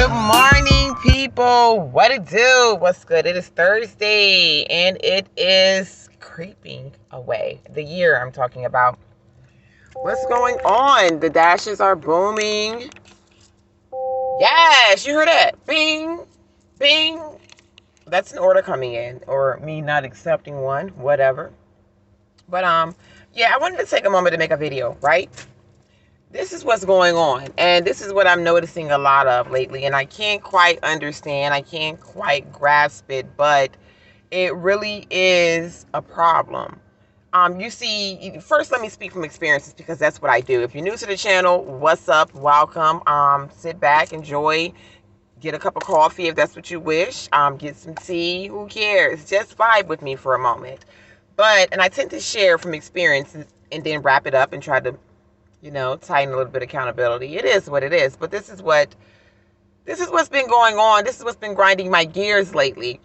Good morning, people. What it do? What's good? It is Thursday, and it is creeping away. The year I'm talking about. What's going on? The dashes are booming. Yes, you heard that. Bing, bing. That's an order coming in, or me not accepting one, whatever. But yeah, I wanted to take a moment to make a video, right? This is what's going on, and this is what I'm noticing a lot of lately, and I can't quite understand, I can't quite grasp it, but it really is a problem. You see, first let me speak from experiences, because that's what I do. If you're new to the channel, what's up? Welcome. Sit back, enjoy, get a cup of coffee if that's what you wish. Get some tea, who cares? Just vibe with me for a moment. And I tend to share from experience and then wrap it up and try to tighten a little bit of accountability. It is what it is. But this is what's been going on. This is what's been grinding my gears lately.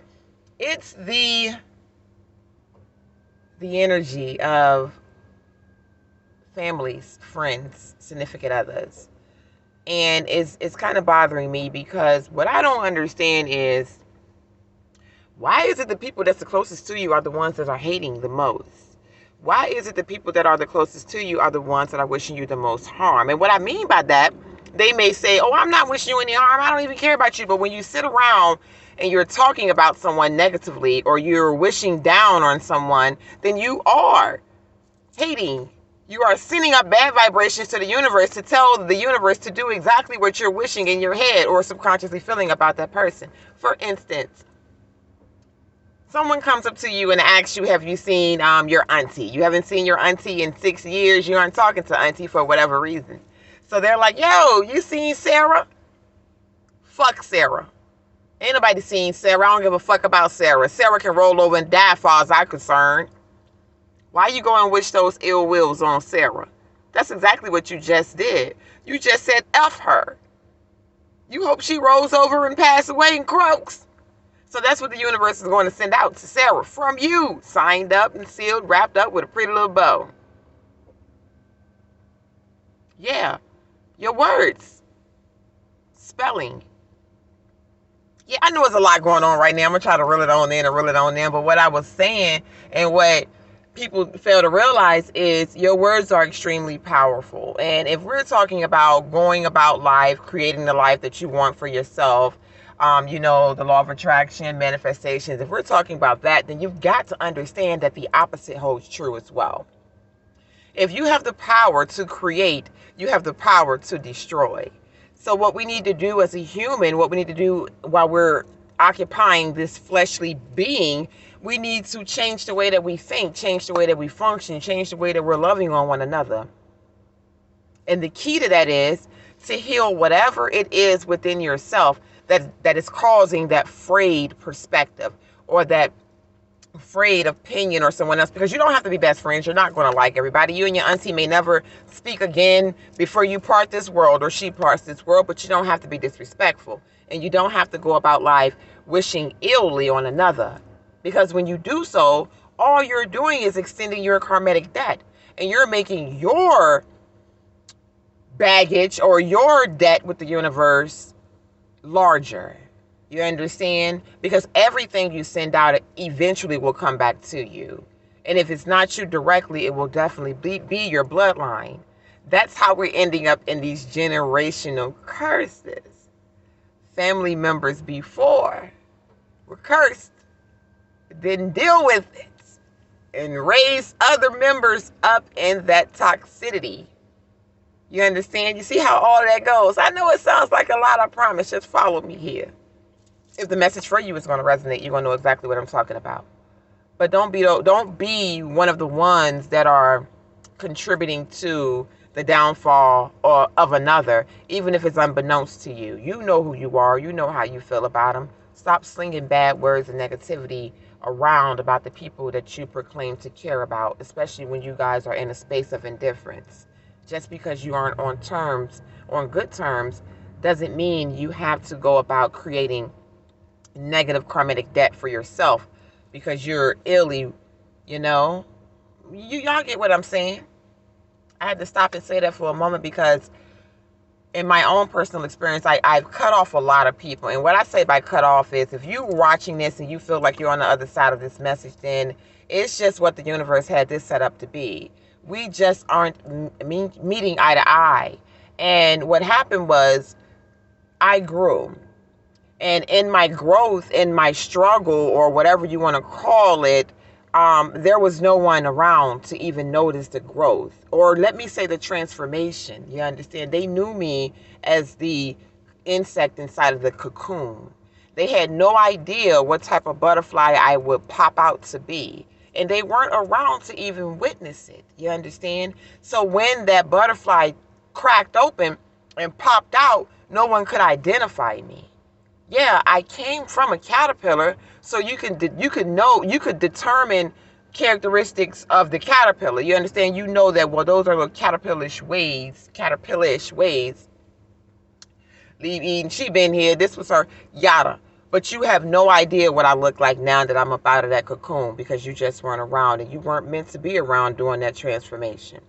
It's the energy of families, friends, significant others. And it's kind of bothering me, because what I don't understand is, why is it the people that's the closest to you are the ones that are hating the most? Why is it the people that are the closest to you are the ones that are wishing you the most harm? And what I mean by that, they may say, oh, I'm not wishing you any harm, I don't even care about you. But when you sit around and you're talking about someone negatively, or you're wishing down on someone, then you are hating. You are sending up bad vibrations to the universe to tell the universe to do exactly what you're wishing in your head or subconsciously feeling about that person. For instance, someone comes up to you and asks you, have you seen your auntie? You haven't seen your auntie in 6 years. You aren't talking to auntie for whatever reason. So they're like, yo, you seen Sarah? Fuck Sarah. Ain't nobody seen Sarah. I don't give a fuck about Sarah. Sarah can roll over and die, as far as I'm concerned. Why you go and wish those ill wills on Sarah? That's exactly what you just did. You just said F her. You hope she rolls over and passes away and croaks. So that's what the universe is going to send out to Sarah from you, signed up and sealed, wrapped up with a pretty little bow. Yeah, your words, spelling. Yeah, I know there's a lot going on right now. I'm going to try to reel it on in, but what I was saying and what people fail to realize is your words are extremely powerful. And if we're talking about going about life, creating the life that you want for yourself, the law of attraction, manifestations, if we're talking about that, then you've got to understand that the opposite holds true as well. If you have the power to create, you have the power to destroy. So what we need to do as a human, what we need to do while we're occupying this fleshly being, we need to change the way that we think, change the way that we function, change the way that we're loving on one another. And the key to that is to heal whatever it is within yourself that is causing that frayed perspective or that frayed opinion or someone else, because you don't have to be best friends. You're not going to like everybody. You and your auntie may never speak again before you part this world, or she parts this world, but you don't have to be disrespectful, and you don't have to go about life wishing illy on another, because when you do so, all you're doing is extending your karmic debt, and you're making your baggage or your debt with the universe larger. You understand? Because everything you send out eventually will come back to you. And if it's not you directly, it will definitely be your bloodline. That's how we're ending up in these generational curses. Family members before were cursed, didn't deal with it, and raised other members up in that toxicity. You understand? You see how all that goes? I know it sounds like a lot, I promise. Just follow me here. If the message for you is going to resonate, you're going to know exactly what I'm talking about. But don't be one of the ones that are contributing to the downfall of another, even if it's unbeknownst to you. You know who you are. You know how you feel about them. Stop slinging bad words and negativity around about the people that you proclaim to care about, especially when you guys are in a space of indifference. Just because you aren't on good terms, doesn't mean you have to go about creating negative karmic debt for yourself because you're illy, y'all get what I'm saying. I had to stop and say that for a moment, because in my own personal experience, I've cut off a lot of people. And what I say by cut off is, if you're watching this and you feel like you're on the other side of this message, then it's just what the universe had this set up to be. We just aren't meeting eye to eye. And what happened was, I grew. And in my growth, in my struggle, or whatever you want to call it, there was no one around to even notice the growth, or let me say the transformation. You understand? They knew me as the insect inside of the cocoon. They had no idea what type of butterfly I would pop out to be. And they weren't around to even witness it. You understand? So when that butterfly cracked open and popped out, no one could identify me. Yeah, I came from a caterpillar, so you could determine characteristics of the caterpillar. You understand? You know that, well, those are the caterpillish ways. Leave Eden, she been here, this was her, yada. But you have no idea what I look like now that I'm up out of that cocoon, because you just weren't around, and you weren't meant to be around during that transformation.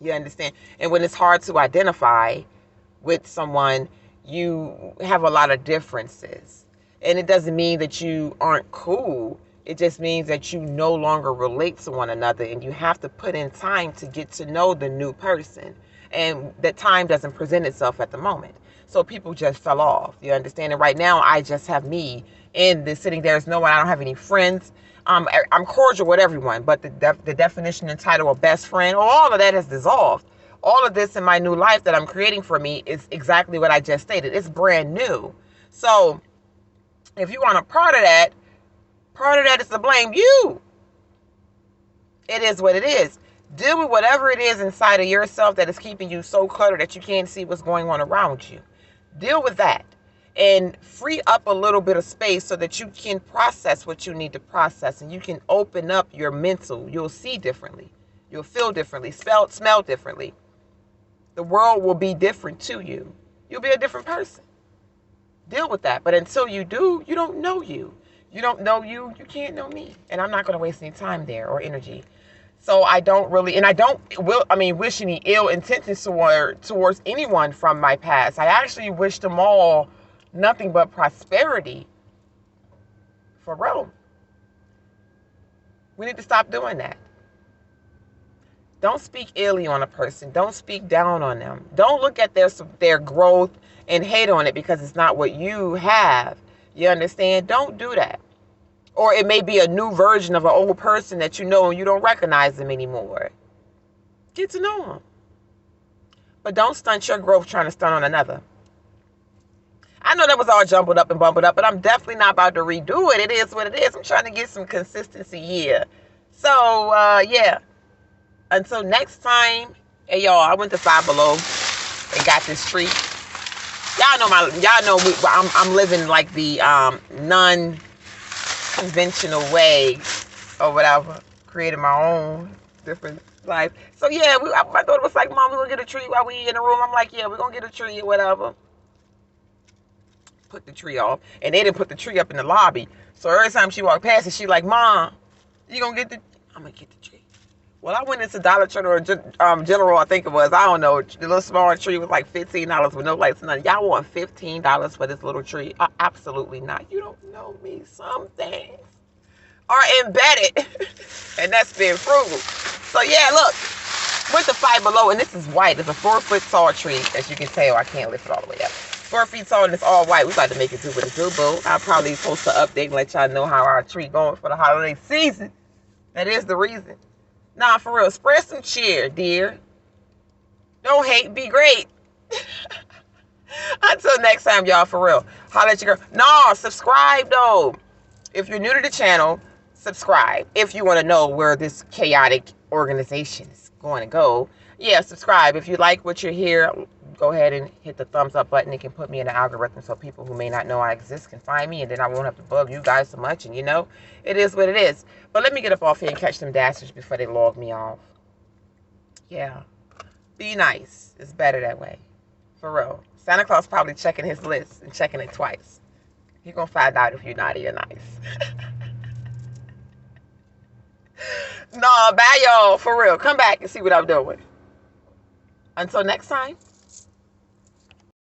You understand? And when it's hard to identify with someone, you have a lot of differences. And it doesn't mean that you aren't cool. It just means that you no longer relate to one another, and you have to put in time to get to know the new person. And that time doesn't present itself at the moment. So people just fell off. You understand? And right now, I just have me in this sitting. There's no one. I don't have any friends. I'm cordial with everyone, but the definition and title of best friend, all of that has dissolved. All of this in my new life that I'm creating for me is exactly what I just stated. It's brand new. So if you want a part of that is to blame you. It is what it is. Deal with whatever it is inside of yourself that is keeping you so cluttered that you can't see what's going on around you. Deal with that and free up a little bit of space so that you can process what you need to process, and you can open up your mental. You'll see differently. You'll feel differently, smell differently. The world will be different to you. You'll be a different person. Deal with that. But until you do, you don't know you. You don't know you, you can't know me. And I'm not going to waste any time there or energy. So I don't really, and I don't wish any ill intentions towards anyone from my past. I actually wish them all nothing but prosperity. For real. We need to stop doing that. Don't speak illy on a person. Don't speak down on them. Don't look at their growth and hate on it because it's not what you have. You understand? Don't do that. Or it may be a new version of an old person that you know and you don't recognize them anymore. Get to know them. But don't stunt your growth trying to stunt on another. I know that was all jumbled up and bumbled up, but I'm definitely not about to redo it. It is what it is. I'm trying to get some consistency here. So, yeah. Until next time, hey y'all, I went to Five Below and got this treat. Y'all know I'm living like the non-conventional way or whatever. Created my own different life. So yeah, my daughter was like, "Mom, we're gonna get a treat while we in the room." I'm like, "Yeah, we're gonna get a treat or whatever." Put the tree off, and they didn't put the tree up in the lobby. So every time she walked past it, she like, "Mom, you gonna get the?" I'm gonna get the tree. Well, I went into Dollar Tree or General, I think it was. I don't know. The little small tree was like $15 with no lights and nothing. Y'all want $15 for this little tree? Absolutely not. You don't know me. Some things are embedded, and that's being frugal. So yeah, look, went to Five Below, and this is white. It's a 4-foot tall tree. As you can tell, I can't lift it all the way up. 4 feet tall, and it's all white. We about to make it do what it do, boo. I'll probably post an update and let y'all know how our tree going for the holiday season. That is the reason. Nah, for real. Spread some cheer, dear. Don't hate. Be great. Until next time, y'all, for real. Holla at your girl. No, subscribe, though. If you're new to the channel, subscribe. If you want to know where this chaotic organization is going to go, yeah, subscribe. If you like what you hear, go ahead and hit the thumbs up button. It can put me in the algorithm so people who may not know I exist can find me, and then I won't have to bug you guys so much. And, you know, it is what it is. But let me get up off here and catch them dashers before they log me off. Yeah. Be nice. It's better that way. For real. Santa Claus probably checking his list and checking it twice. He's going to find out if you're naughty or nice. No, bye, y'all. For real. Come back and see what I'm doing. Until next time.